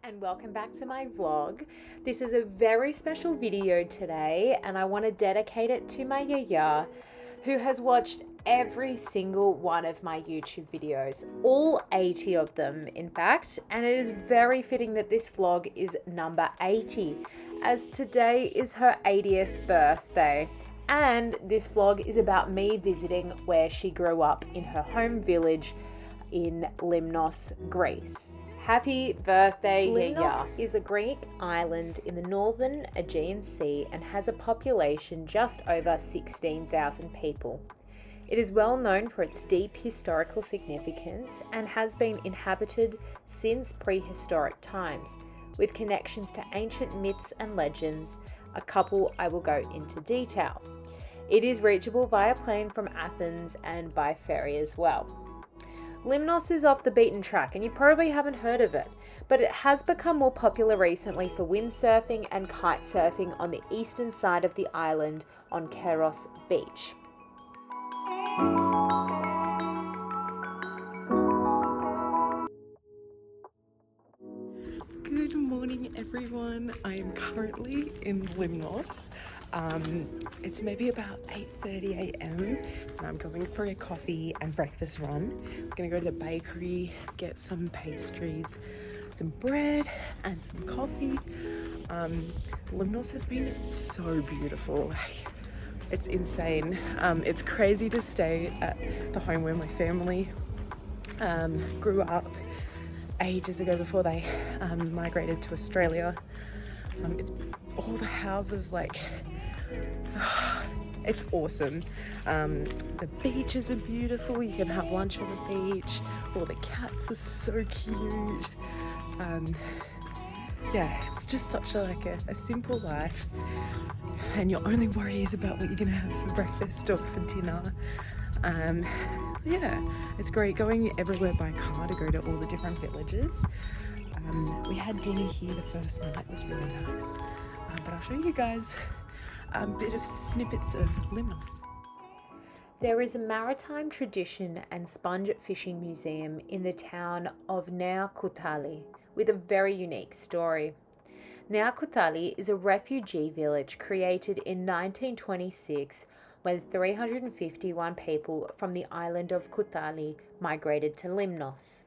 and welcome back to my vlog. This is a very special video today and I want to dedicate it to my Yiayia, who has watched every single one of my YouTube videos, all 80 of them in fact, and it is very fitting that this vlog is number 80 as today is her 80th birthday. And this vlog is about me visiting where she grew up in her home village in Limnos, Greece. Happy birthday, Yiayia. Limnos is a Greek island in the northern Aegean Sea and has a population just over 16,000 people. It is well known for its deep historical significance and has been inhabited since prehistoric times, with connections to ancient myths and legends, a couple I will go into detail. It is reachable via plane from Athens and by ferry as well. Limnos is off the beaten track and you probably haven't heard of it, but it has become more popular recently for windsurfing and kite surfing on the eastern side of the island on Keros Beach. Good morning everyone, I am currently in Limnos. It's maybe about 8:30 a.m. and I'm going for a coffee and breakfast run. I'm gonna go to the bakery, get some pastries, some bread and some coffee. Limnos has been so beautiful. It's insane. It's crazy to stay at the home where my family grew up ages ago before they migrated to Australia. It's all the houses, like it's awesome. The beaches are beautiful. You can have lunch on the beach. All the cats are so cute. Yeah, it's just such a simple life, and your only worry is about what you're gonna have for breakfast or for dinner. Yeah, it's great going everywhere by car to go to all the different villages. We had dinner here the first night. It was really nice. But I'll show you guys a bit of snippets of Limnos. There is a maritime tradition and sponge fishing museum in the town of Nea Koutali with a very unique story. Nea Koutali is a refugee village created in 1926 when 351 people from the island of Koutali migrated to Limnos.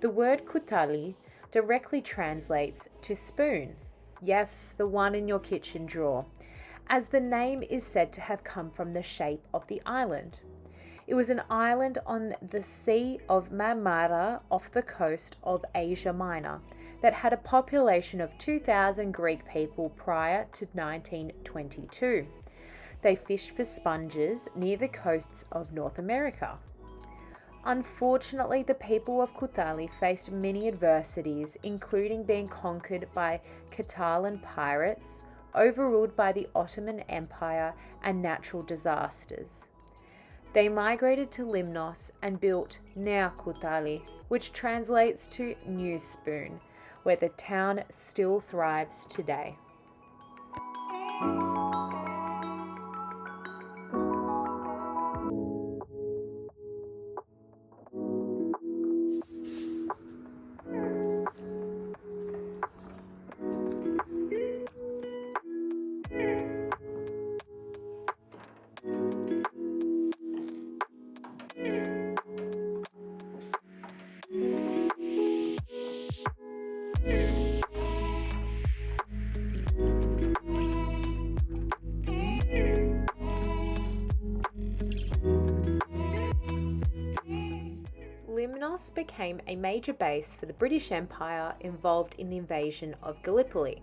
The word Koutali directly translates to spoon. Yes, the one in your kitchen drawer, as the name is said to have come from the shape of the island. It was an island on the Sea of Marula off the coast of Asia Minor that had a population of 2,000 Greek people prior to 1922. They fished for sponges near the coasts of North America. Unfortunately, the people of Koutali faced many adversities, including being conquered by Catalan pirates, overruled by the Ottoman Empire, and natural disasters. They migrated to Limnos and built Nea Koutali, which translates to New Spoon, where the town still thrives today. Limnos became a major base for the British Empire involved in the invasion of Gallipoli.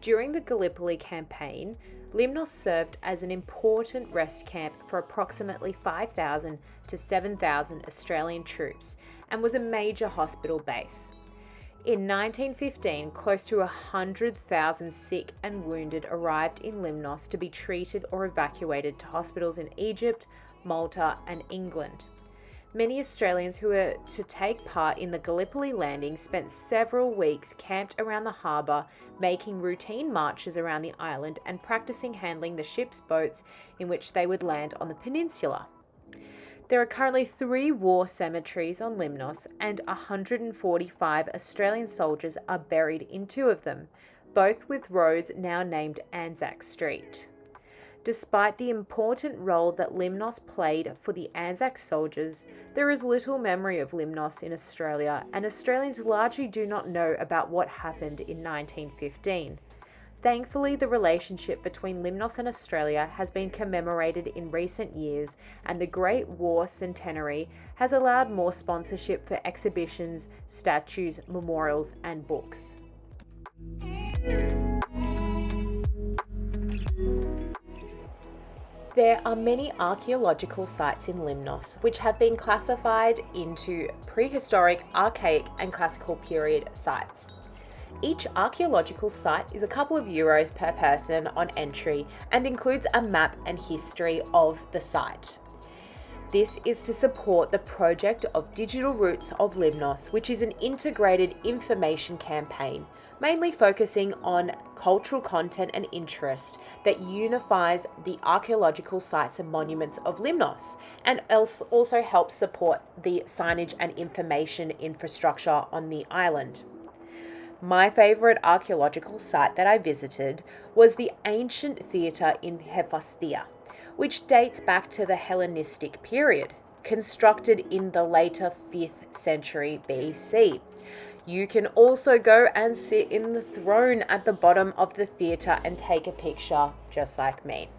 During the Gallipoli campaign, Limnos served as an important rest camp for approximately 5,000 to 7,000 Australian troops and was a major hospital base. In 1915, close to 100,000 sick and wounded arrived in Limnos to be treated or evacuated to hospitals in Egypt, Malta, and England. Many Australians who were to take part in the Gallipoli landing spent several weeks camped around the harbour, making routine marches around the island and practicing handling the ship's boats in which they would land on the peninsula. There are currently 3 war cemeteries on Limnos, and 145 Australian soldiers are buried in 2 of them, both with roads now named Anzac Street. Despite the important role that Limnos played for the Anzac soldiers, there is little memory of Limnos in Australia, and Australians largely do not know about what happened in 1915. Thankfully, the relationship between Limnos and Australia has been commemorated in recent years, and the Great War Centenary has allowed more sponsorship for exhibitions, statues, memorials, and books. There are many archaeological sites in Limnos which have been classified into prehistoric, archaic, and classical period sites. Each archaeological site is a couple of euros per person on entry and includes a map and history of the site. This is to support the project of Digital Roots of Limnos, which is an integrated information campaign, mainly focusing on cultural content and interest that unifies the archaeological sites and monuments of Limnos, and also helps support the signage and information infrastructure on the island. My favourite archaeological site that I visited was the ancient theatre in Hephaestia, which dates back to the Hellenistic period, constructed in the later 5th century BC. You can also go and sit in the throne at the bottom of the theatre and take a picture just like me.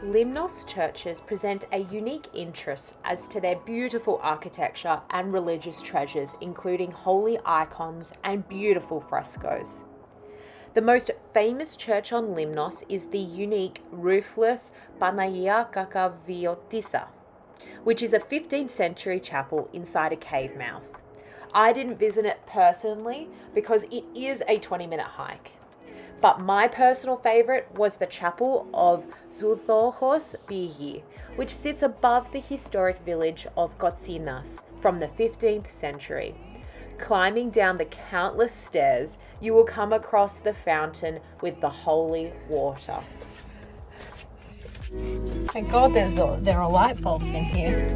Limnos churches present a unique interest as to their beautiful architecture and religious treasures, including holy icons and beautiful frescoes. The most famous church on Limnos is the unique roofless Panagia Kakaviotissa, which is a 15th century chapel inside a cave mouth. I didn't visit it personally because it is a 20-minute hike. But my personal favourite was the chapel of Zouthochos Bihi, which sits above the historic village of Kotsinas from the 15th century. Climbing down the countless stairs, you will come across the fountain with the holy water. Thank God there are light bulbs in here.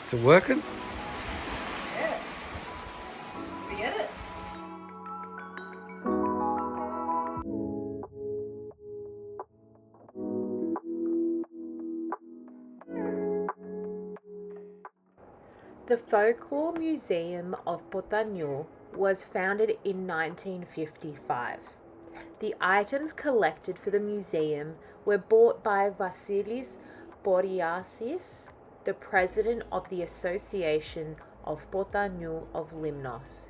Is it working? Yeah. We get it. The Folklore Museum of Potanu was founded in 1955. The items collected for the museum were bought by Vasilis Boriasis, the president of the Association of Potanu of Limnos.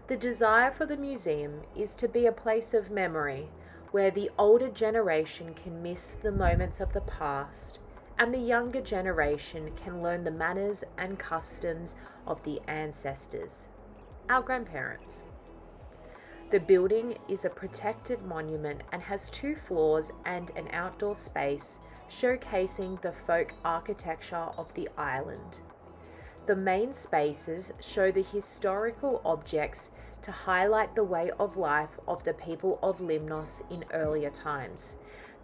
The desire for the museum is to be a place of memory where the older generation can miss the moments of the past and the younger generation can learn the manners and customs of the ancestors, our grandparents. The building is a protected monument and has 2 floors and an outdoor space showcasing the folk architecture of the island. The main spaces show the historical objects to highlight the way of life of the people of Limnos in earlier times,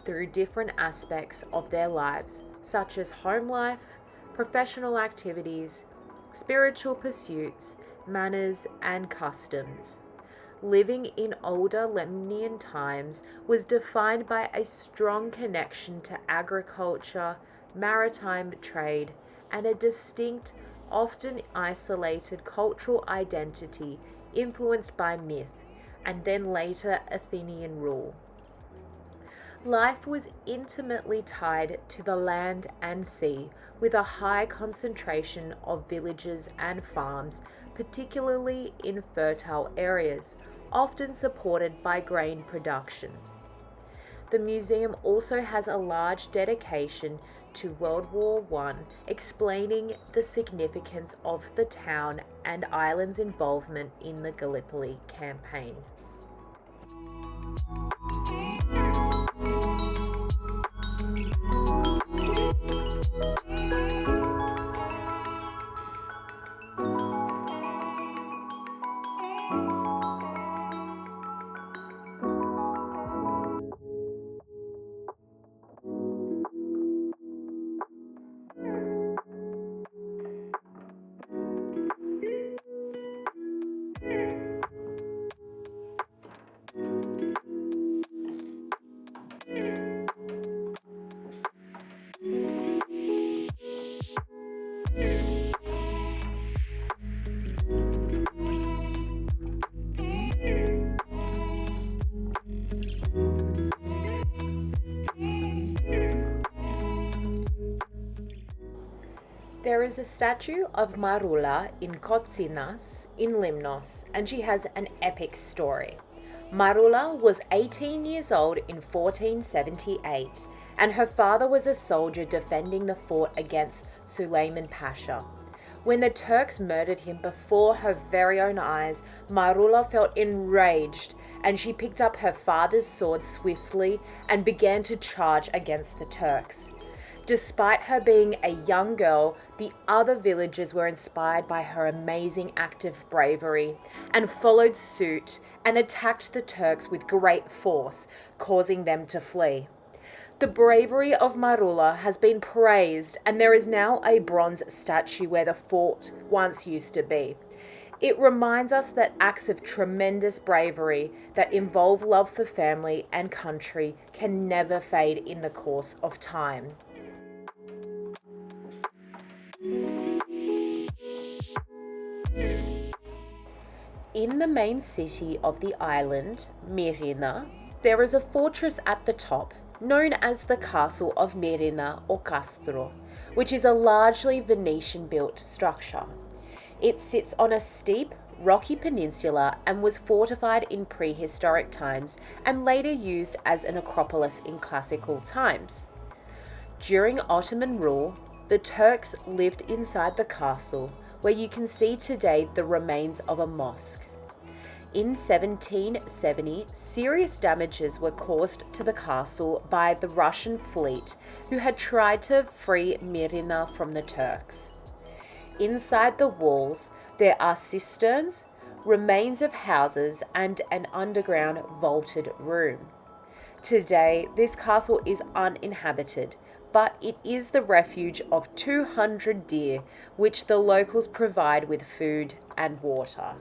through different aspects of their lives, such as home life, professional activities, spiritual pursuits, manners, and customs. living in older Lemnian times, was defined by a strong connection to agriculture, maritime trade, and a distinct, often isolated cultural identity influenced by myth and then later Athenian rule. Life was intimately tied to the land and sea, with a high concentration of villages and farms, particularly in fertile areas, often supported by grain production. The museum also has a large dedication to World War I, explaining the significance of the town and island's involvement in the Gallipoli campaign. There is a statue of Marula in Kotsinas in Limnos, and she has an epic story. Marula was 18 years old in 1478, and her father was a soldier defending the fort against Suleiman Pasha. When the Turks murdered him before her very own eyes, Marula felt enraged, and she picked up her father's sword swiftly and began to charge against the Turks. Despite her being a young girl, the other villagers were inspired by her amazing act of bravery and followed suit and attacked the Turks with great force, causing them to flee. The bravery of Marula has been praised, and there is now a bronze statue where the fort once used to be. It reminds us that acts of tremendous bravery that involve love for family and country can never fade in the course of time. In the main city of the island, Mirina, there is a fortress at the top, known as the Castle of Mirina or Castro, which is a largely Venetian-built structure. It sits on a steep, rocky peninsula and was fortified in prehistoric times and later used as an acropolis in classical times. During Ottoman rule, the Turks lived inside the castle, where you can see today the remains of a mosque. In 1770, serious damages were caused to the castle by the Russian fleet, who had tried to free Mirina from the Turks. Inside the walls, there are cisterns, remains of houses, and an underground vaulted room. Today, this castle is uninhabited, but it is the refuge of 200 deer, which the locals provide with food and water.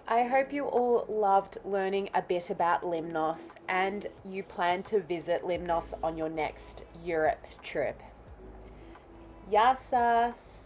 I hope you all loved learning a bit about Limnos and you plan to visit Limnos on your next Europe trip. Yassas!